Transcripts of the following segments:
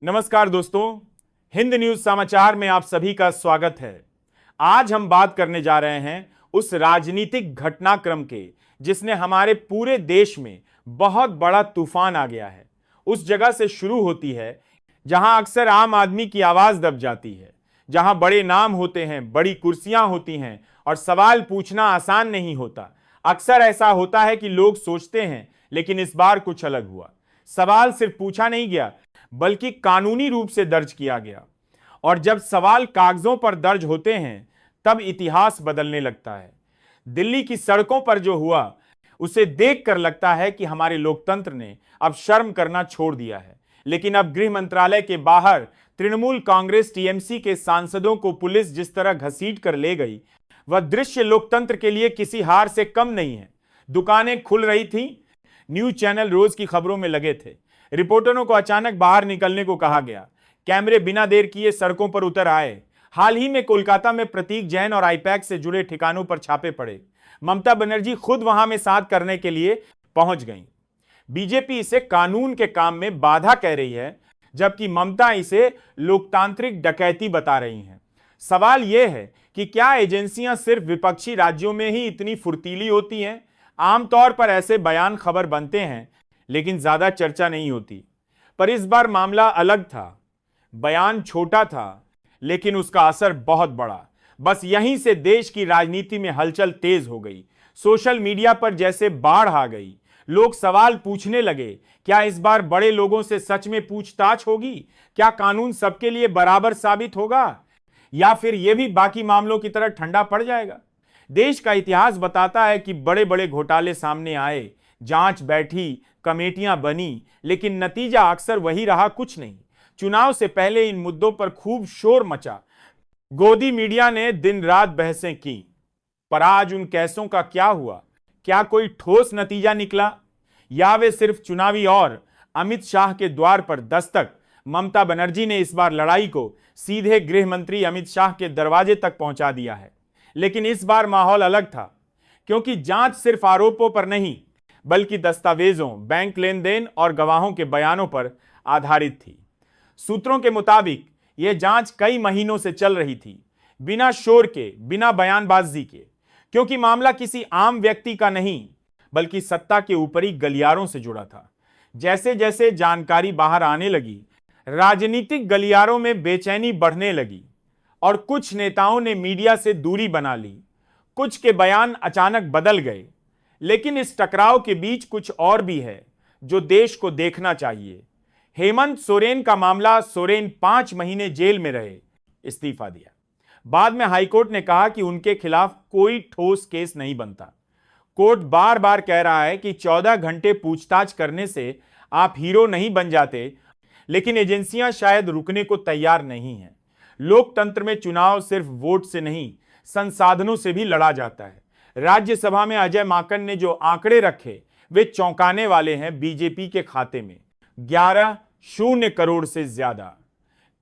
नमस्कार दोस्तों, हिंद न्यूज समाचार में आप सभी का स्वागत है। आज हम बात करने जा रहे हैं उस राजनीतिक घटनाक्रम के जिसने हमारे पूरे देश में बहुत बड़ा तूफान आ गया है। उस जगह से शुरू होती है जहां अक्सर आम आदमी की आवाज दब जाती है, जहां बड़े नाम होते हैं, बड़ी कुर्सियां होती हैं और सवाल पूछना आसान नहीं होता। अक्सर ऐसा होता है कि लोग सोचते हैं, लेकिन इस बार कुछ अलग हुआ। सवाल सिर्फ पूछा नहीं गया बल्कि कानूनी रूप से दर्ज किया गया। और जब सवाल कागजों पर दर्ज होते हैं तब इतिहास बदलने लगता है। दिल्ली की सड़कों पर जो हुआ उसे देखकर लगता है कि हमारे लोकतंत्र ने अब शर्म करना छोड़ दिया है। लेकिन अब गृह मंत्रालय के बाहर तृणमूल कांग्रेस टीएमसी के सांसदों को पुलिस जिस तरह घसीट कर ले गई, वह दृश्य लोकतंत्र के लिए किसी हार से कम नहीं है। दुकानें खुल रही थीं, न्यूज चैनल रोज की खबरों में लगे थे, रिपोर्टरों को अचानक बाहर निकलने को कहा गया, कैमरे बिना देर किए सड़कों पर उतर आए। हाल ही में कोलकाता में प्रतीक जैन और आईपैक से जुड़े ठिकानों पर छापे पड़े। ममता बनर्जी खुद वहां में साथ करने के लिए पहुंच गईं। बीजेपी इसे कानून के काम में बाधा कह रही है, जबकि ममता इसे लोकतांत्रिक डकैती बता रही हैं। सवाल यह है कि क्या एजेंसियां सिर्फ विपक्षी राज्यों में ही इतनी फुर्तीली होती हैं? आमतौर पर ऐसे बयान खबर बनते हैं लेकिन ज्यादा चर्चा नहीं होती, पर इस बार मामला अलग था। बयान छोटा था लेकिन उसका असर बहुत बड़ा। बस यहीं से देश की राजनीति में हलचल तेज हो गई। सोशल मीडिया पर जैसे बाढ़ आ गई। लोग सवाल पूछने लगे, क्या इस बार बड़े लोगों से सच में पूछताछ होगी? क्या कानून सबके लिए बराबर साबित होगा, या फिर यह भी बाकी मामलों की तरह ठंडा पड़ जाएगा? देश का इतिहास बताता है कि बड़े बड़े घोटाले सामने आए, जांच बैठी, कमेटियां बनी, लेकिन नतीजा अक्सर वही रहा, कुछ नहीं। चुनाव से पहले इन मुद्दों पर खूब शोर मचा। गोदी मीडिया ने दिन रात बहसें की, पर आज उन केसों का क्या हुआ? क्या कोई ठोस नतीजा निकला, या वे सिर्फ चुनावी? और अमित शाह के द्वार पर दस्तक। ममता बनर्जी ने इस बार लड़ाई को सीधे गृह मंत्री अमित शाह के दरवाजे तक पहुंचा दिया है। लेकिन इस बार माहौल अलग था, क्योंकि जांच सिर्फ आरोपों पर नहीं बल्कि दस्तावेजों, बैंक लेन देन और गवाहों के बयानों पर आधारित थी। सूत्रों के मुताबिक यह जांच कई महीनों से चल रही थी, बिना शोर के, बिना बयानबाजी के, क्योंकि मामला किसी आम व्यक्ति का नहीं बल्कि सत्ता के ऊपरी गलियारों से जुड़ा था। जैसे जैसे जानकारी बाहर आने लगी, राजनीतिक गलियारों में बेचैनी बढ़ने लगी और कुछ नेताओं ने मीडिया से दूरी बना ली। कुछ के बयान अचानक बदल गए। लेकिन इस टकराव के बीच कुछ और भी है जो देश को देखना चाहिए। हेमंत सोरेन का मामला। सोरेन 5 महीने जेल में रहे, इस्तीफा दिया। बाद में हाईकोर्ट ने कहा कि उनके खिलाफ कोई ठोस केस नहीं बनता। कोर्ट बार बार कह रहा है कि 14 घंटे पूछताछ करने से आप हीरो नहीं बन जाते, लेकिन एजेंसियां शायद रुकने को तैयार नहीं हैं। लोकतंत्र में चुनाव सिर्फ वोट से नहीं, संसाधनों से भी लड़ा जाता है। राज्यसभा में अजय माकन ने जो आंकड़े रखे वे चौंकाने वाले हैं। बीजेपी के खाते में 11 करोड़ से ज्यादा,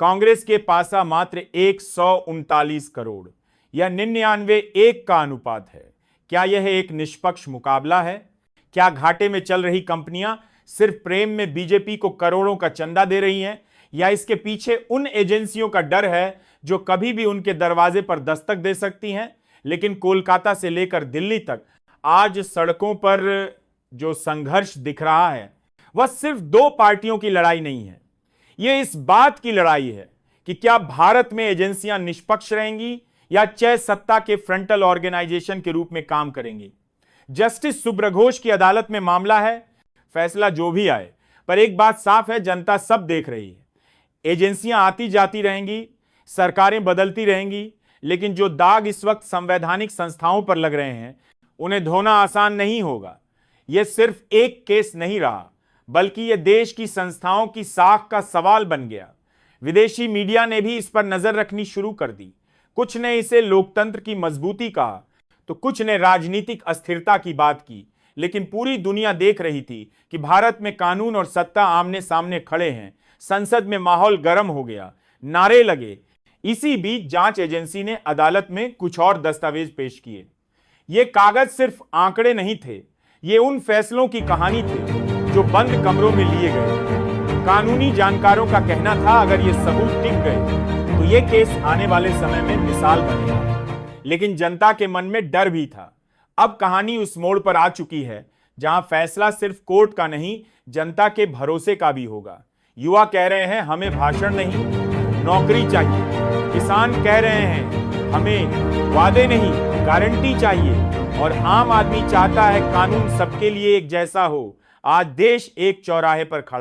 कांग्रेस के पासा मात्र 139 करोड़, यह 99:1 का अनुपात है। क्या यह एक निष्पक्ष मुकाबला है? क्या घाटे में चल रही कंपनियां सिर्फ प्रेम में बीजेपी को करोड़ों का चंदा दे रही हैं, या इसके पीछे उन एजेंसियों का डर है जो कभी भी उनके दरवाजे पर दस्तक दे सकती हैं? लेकिन कोलकाता से लेकर दिल्ली तक आज सड़कों पर जो संघर्ष दिख रहा है वह सिर्फ 2 पार्टियों की लड़ाई नहीं है। यह इस बात की लड़ाई है कि क्या भारत में एजेंसियां निष्पक्ष रहेंगी या चय सत्ता के फ्रंटल ऑर्गेनाइजेशन के रूप में काम करेंगी। जस्टिस सुब्रघोष की अदालत में मामला है, फैसला जो भी आए, पर एक बात साफ है, जनता सब देख रही है। एजेंसियां आती जाती रहेंगी, सरकारें बदलती रहेंगी, लेकिन जो दाग इस वक्त संवैधानिक संस्थाओं पर लग रहे हैं उन्हें धोना आसान नहीं होगा। यह सिर्फ एक केस नहीं रहा, बल्कि यह देश की संस्थाओं की साख का सवाल बन गया। विदेशी मीडिया ने भी इस पर नजर रखनी शुरू कर दी। कुछ ने इसे लोकतंत्र की मजबूती कहा तो कुछ ने राजनीतिक अस्थिरता की बात की। लेकिन पूरी दुनिया देख रही थी कि भारत में कानून और सत्ता आमने सामने खड़े हैं। संसद में माहौल गर्म हो गया, नारे लगे। इसी बीच जांच एजेंसी ने अदालत में कुछ और दस्तावेज पेश किए। ये कागज सिर्फ आंकड़े नहीं थे, ये उन फैसलों की कहानी थी जो बंद कमरों में लिए गए। कानूनी जानकारों का कहना था अगर ये सबूत टिक गए तो ये केस आने वाले समय में मिसाल बनेगा। लेकिन जनता के मन में डर भी था। अब कहानी उस मोड़ पर आ चुकी है जहां फैसला सिर्फ कोर्ट का नहीं, जनता के भरोसे का भी होगा। युवा कह रहे हैं हमें भाषण नहीं, नौकरी चाहिए। किसान कह रहे हैं हमें वादे नहीं, गारंटी चाहिए। और आम आदमी चाहता है कानून सबके लिए एक जैसा हो। आज देश एक चौराहे पर खड़ा